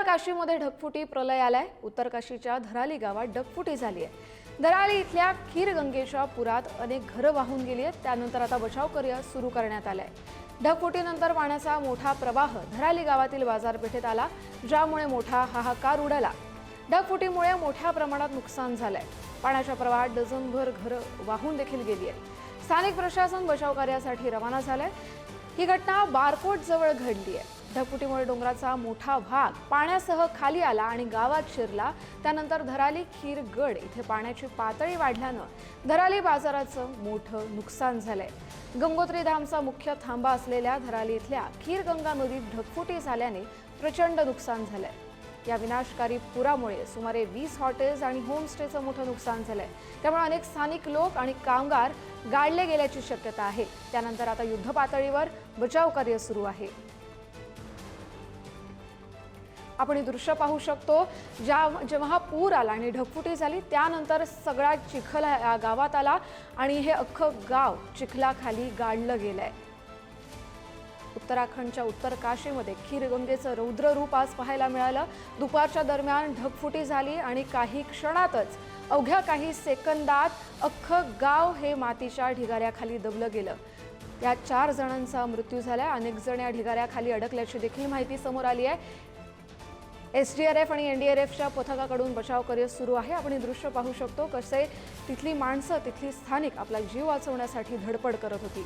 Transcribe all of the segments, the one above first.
काशीमध्ये ढगफुटी प्रलय आलाय। उत्तर काशीच्या धराली गावात ढगफुटी झाली आहे। धराली इथल्या खीरगंगेच्या पुरात अनेक घरं वाहून गेली आहेत। त्यानंतर आता बचाव कार्य सुरू करण्यात आलंय। ढगफुटीनंतर पाण्याचा मोठा प्रवाह धराली गावातील बाजारपेठेत आला, ज्यामुळे मोठा हाहाकार उडाला। ढगफुटीमुळे मोठ्या प्रमाणात नुकसान झालंय। पाण्याच्या प्रवाहात डझनभर घरं वाहून देखील गेली आहेत। स्थानिक प्रशासन बचाव कार्यासाठी रवाना झालंय। ही घटना बारकोट जवळ घडली आहे। ढगफुटीमुळे डोंगराचा मोठा भाग पाण्यासह खाली आला आणि गावात शिरला। त्यानंतर धराली खीरगड इथे पाण्याची पातळी वाढल्यानं धराली बाजाराचं मोठं नुकसान झालंय। गंगोत्री धामचा मुख्य थांबा असलेल्या धराली इथल्या खीरगंगा नदीत ढगफुटी झाल्याने प्रचंड नुकसान झालंय। या विनाशकारी पुरामुळे सुमारे 20 हॉटेल्स आणि होमस्टेचं मोठं नुकसान झालंय। त्यामुळे अनेक स्थानिक लोक आणि कामगार गाडले गेल्याची शक्यता आहे। त्यानंतर आता युद्ध पातळीवर बचाव कार्य सुरू आहे। आपण हे दृश्य पाहू शकतो। जेव्हा पूर आला आणि ढगफुटी झाली त्यानंतर सगळा चिखल गावात आला आणि हे अख्खं गाव चिखलाखाली गाडलं गेलंय। उत्तराखंडच्या उत्तर काशीमध्ये खीरगंगेचं रौद्र रूप आज पाहायला मिळालं। दुपारच्या दरम्यान ढगफुटी झाली आणि काही क्षणातच अवघ्या काही सेकंदात अख्खं गाव हे मातीच्या ढिगाऱ्याखाली दबलं गेलं। या 4 जणांचा मृत्यू झाला। अनेक जण या ढिगाऱ्याखाली अडकल्याची देखील माहिती समोर आली आहे। एसडीआरएफ आणि एनडीआरएफच्या पथकाकडून बचाव कार्य सुरू आहे। आपण हे दृश्य पाहू शकतो कसे तिथली माणसं, तिथली स्थानिक आपला जीव वाचवण्यासाठी धडपड करत होती।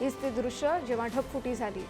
हीच ती दृश्य जेव्हा ढगफुटी झाली।